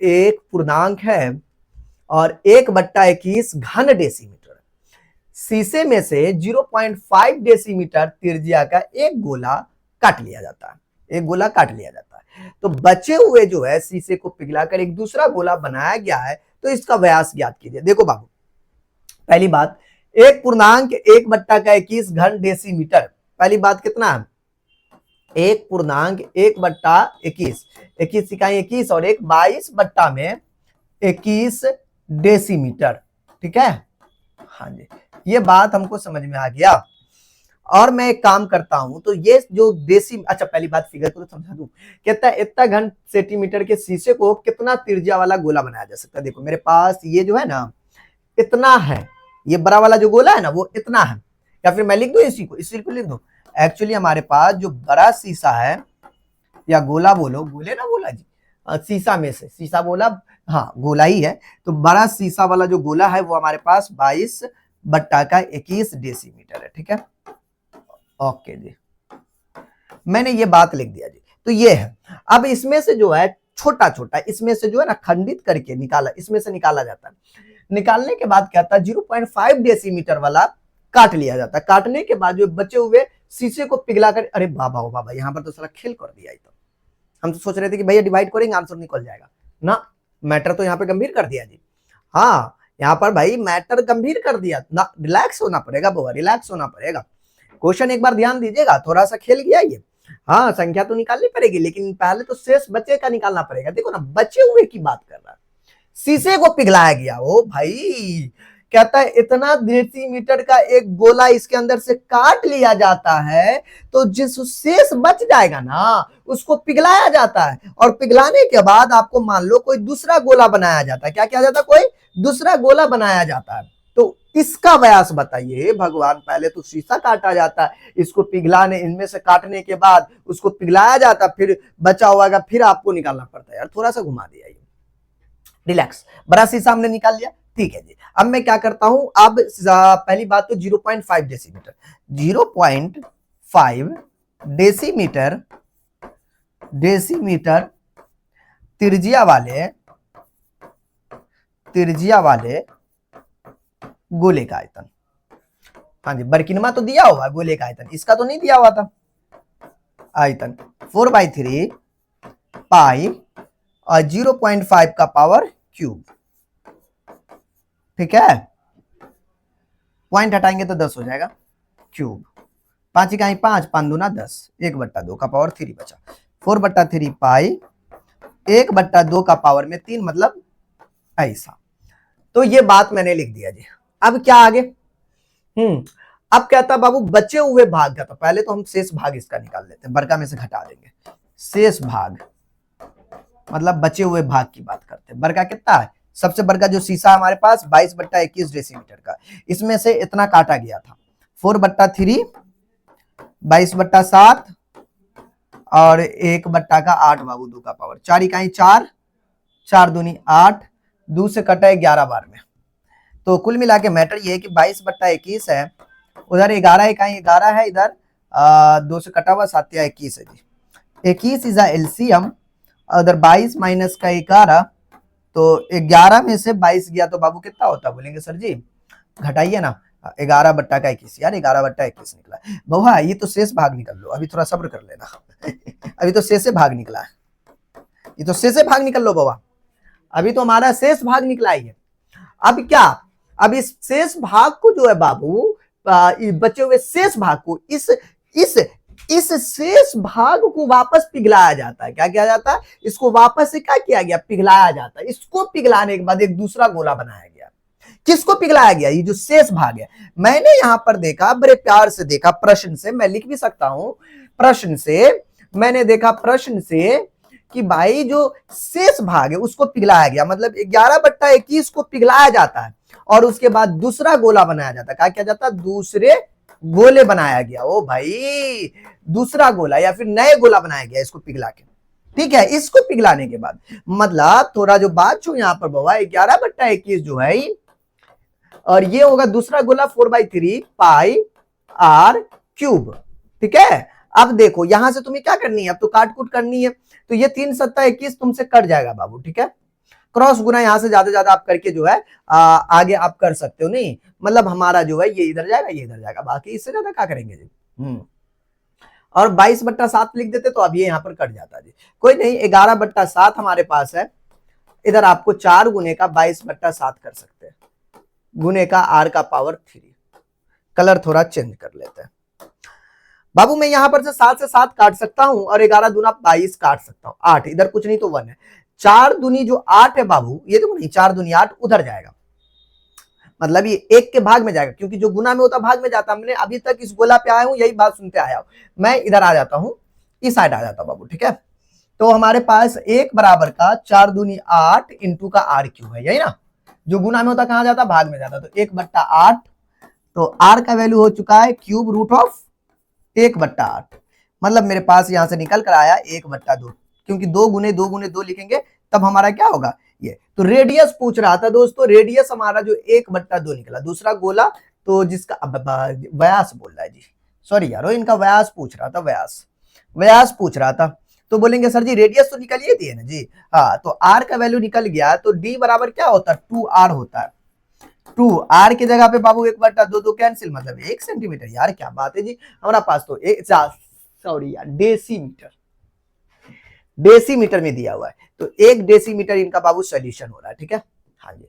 एक पूर्णांक है और 1/21 घन डेसीमीटर। शीशे में से 0.5 डेसीमीटर त्रिज्या का एक गोला काट लिया जाता है, एक गोला काट लिया जाता है। तो बचे हुए जो है शीशे को पिघलाकर एक दूसरा गोला बनाया गया है, तो इसका व्यास ज्ञात कीजिए। देखो बाबू, पहली बात, एक पूर्णांक 1/21 घन डेसीमीटर, पहली बात कितना है, एक पूर्णांक 1/21, 21 इकाई 21 और एक 22/21 डेसीमीटर, ठीक है। हाँ जी, ये बात हमको समझ में आ गया। और मैं एक काम करता हूं, तो ये जो अच्छा पहली बात फिगर को तो समझा दूं, कहता है इतना घन सेंटीमीटर के शीशे को कितना त्रिज्या वाला गोला बनाया जा सकता है। देखो मेरे पास ये जो है ना इतना है, ये बड़ा वाला जो गोला है ना वो इतना है, या फिर मैं लिख दूं इसी को लिख दूं। एक्चुअली हमारे पास जो बड़ा शीशा है, या गोला बोलो, गोले ना बोला जी, शीशा में से, शीशा बोला, हाँ गोला ही है, तो बड़ा शीशा वाला जो गोला है वो हमारे पास 22/21 डेसीमीटर है, ठीक है। ओके जी, मैंने ये बात लिख दिया जी। तो ये है, अब इसमें से जो है छोटा छोटा, इसमें से जो है ना खंडित करके निकाला, इसमें से निकाला जाता है। निकालने के बाद क्या था, 0.5 डेसीमीटर वाला काट लिया जाता है। काटने के बाद जो बचे हुए शीशे को पिघलाकर, अरे बाबा ओ बाबा, यहाँ पर तो साला खेल कर दिया। तो हम तो सोच रहे थे कि भैया डिवाइड करेंगे आंसर निकल जाएगा ना, मैटर तो यहाँ पे गंभीर कर दिया जी। हाँ यहाँ पर भाई मैटर गंभीर कर दिया ना, रिलैक्स होना पड़ेगा बाबा, रिलैक्स होना पड़ेगा। क्वेश्चन एक बार ध्यान दीजिएगा, थोड़ा सा खेल गया ये। हाँ संख्या तो निकालनी पड़ेगी, लेकिन पहले तो शेष बचे का निकालना पड़ेगा। देखो ना, बचे हुए की बात कर रहा है, शीशे को पिघलाया गया। ओ भाई, कहता है इतना डेसीमीटर का एक गोला इसके अंदर से काट लिया जाता है, तो जिस शेष बच जाएगा ना उसको पिघलाया जाता है, और पिघलाने के बाद आपको मान लो कोई दूसरा गोला बनाया जाता है। क्या किया जाता है, कोई दूसरा गोला बनाया जाता है। तो इसका व्यास बताइए भगवान, पहले तो शीशा काटा जाता है, इसको पिघलाने, इनमें से काटने के बाद उसको पिघलाया जाता, फिर बचा हुआ का फिर आपको निकालना पड़ता है। यार थोड़ा सा घुमा दिया, रिलैक्स। बड़ा शीशा हमने निकाल लिया, ठीक है जी। अब मैं क्या करता हूं, अब पहली बात तो 0.5 डेसीमीटर, 0.5 डेसीमीटर, डेसीमीटर त्रिज्या वाले गोले का आयतन। हाँ जी, बरकिनमा तो दिया हुआ गोले का आयतन, इसका तो नहीं दिया हुआ था आयतन। 4/3 पाई और 0.5 का पावर क्यूब, ठीक है। पॉइंट हटाएंगे तो 10 हो जाएगा, क्यूब 5 इकाई 5, 5 दूना 10, 1/2 का पावर 3 बचा। 4/3 पाई 1/2 का पावर में 3, मतलब ऐसा। तो ये बात मैंने लिख दिया जी। अब क्या आगे, अब कहता बाबू बचे हुए भाग का, तो पहले तो हम शेष भाग इसका निकाल लेते हैं, बड़का में से घटा देंगे। शेष भाग मतलब बचे हुए भाग की बात करते हैं। बड़का कितना है, सबसे बड़का जो शीशा हमारे पास 22/21 डेसीमीटर का, इसमें से इतना काटा गया था। 4/3 22/7 और 1/8 बाबू 2 का पावर 4 इकाई 4, 4 दूनी 8, 2 से कटा है 11 बार में। तो कुल मिला के मैटर ये है कि 22/21 है, उधर 11 इकाई 11 है, इधर 2 से कटा हुआ 7 या 21 है जी। 21 इज एलसीएम, उधर 22 माइनस का 11, तो 11 में से 22 गया तो बाबू कितना होता, बोलेंगे सर जी घटाइए ना, 11/21, यार 11/21 निकला। बहुआ ये तो शेष भाग निकल लो, अभी थोड़ा सब्र कर लेना अभी तो शेष भाग निकला है, ये तो शेष भाग निकल लो बाबा, अभी तो हमारा शेष भाग निकला ही है। अब क्या, अब इस शेष भाग को जो है बाबू, बचे हुए शेष भाग को इस शेष भाग को वापस पिघलाया जाता है। क्या किया जाता है, इसको वापस से क्या किया गया, पिघलाया जाता है। इसको पिघलाने के बाद एक दूसरा गोला बनाया गया। किसको पिघलाया गया, ये जो शेष भाग है। मैंने यहां पर देखा, बड़े प्यार से देखा, प्रश्न से मैं लिख भी सकता हूं, प्रश्न से मैंने देखा, प्रश्न से कि भाई जो शेष भाग है उसको पिघलाया गया, मतलब 11/21 को पिघलाया जाता है और उसके बाद दूसरा गोला बनाया जाता है। क्या किया जाता है, दूसरे गोले बनाया गया। ओ भाई, दूसरा गोला या फिर नए गोला बनाया गया इसको पिघला के, ठीक है। इसको पिघलाने के बाद मतलब थोड़ा जो बात छो यहां पर बाबा, 11/21 जो है, और ये होगा दूसरा गोला 4/3 पाई आर क्यूब, ठीक है। अब देखो यहां से तुम्हें क्या करनी है, अब तो काट कूट करनी है, तो ये 3 × 7 = 21 तुमसे कट जाएगा बाबू, ठीक है। क्रॉस गुना यहाँ से ज्यादा आप करके जो है आगे आप कर सकते हो। नहीं मतलब हमारा जो है ये इधर जाएगा, ये इधर जाएगा, बाकी इससे ज्यादा क्या करेंगे जी। और 22/7 लिख देते तो अब ये यहाँ पर कट जाता जी। कोई नहीं, 11/7 हमारे पास है। इधर आपको 4 गुने का 22/7 कर सकते हैं, गुने का r का पावर 3। कलर थोड़ा चेंज कर लेते हैं बाबू। मैं यहां पर से 7 से 7 काट सकता हूं और 11 दूना 22 काट सकता हूं। 8 इधर कुछ नहीं तो 1 है। 4 दूनी जो 8 है बाबू, ये देखो नहीं, 4 दूनी 8 उधर जाएगा, मतलब ये 1 के भाग में जाएगा, क्योंकि जो गुना में होता भाग में जाता। मैंने अभी तक इस गोला पे आया हूं, यही बात सुनते आया हूं। मैं इधर आ जाता हूं, इस साइड आ जाता हूं बाबू, ठीक है। तो हमारे पास 1 बराबर का 4 दूनी 8 इंटू का r क्यूब है, यही ना। जो गुना में होता कहां जाता, भाग में जाता। तो 1/8, तो r का वैल्यू हो चुका है क्यूब रूट ऑफ 1/8, मतलब मेरे पास यहां से निकल कर आया 1/2, क्योंकि 2 गुने 2 गुने 2 लिखेंगे तब हमारा क्या होगा ये। तो रेडियस पूछ रहा था दोस्तों, रेडियस हमारा जो 1/2 निकला। दूसरा गोला तो जिसका व्यास बोल रहा है जी, सॉरी यारो, इनका व्यास पूछ रहा था, व्यास पूछ रहा था। तो बोलेंगे सर जी रेडियस तो निकल ही दिए ना जी। हाँ, तो r का वैल्यू निकल गया, तो d बराबर क्या होता है, 2r होता है। 2r की जगह पे बाबू 1/2 तो कैंसिल, मतलब 1 सेंटीमीटर। यार क्या बात है जी, हमारा पास तो सॉरी यार, डेसीमीटर में दिया हुआ है, तो 1 डेसीमीटर इनका बाबू सोल्यूशन हो रहा है, ठीक है। हाँ जी।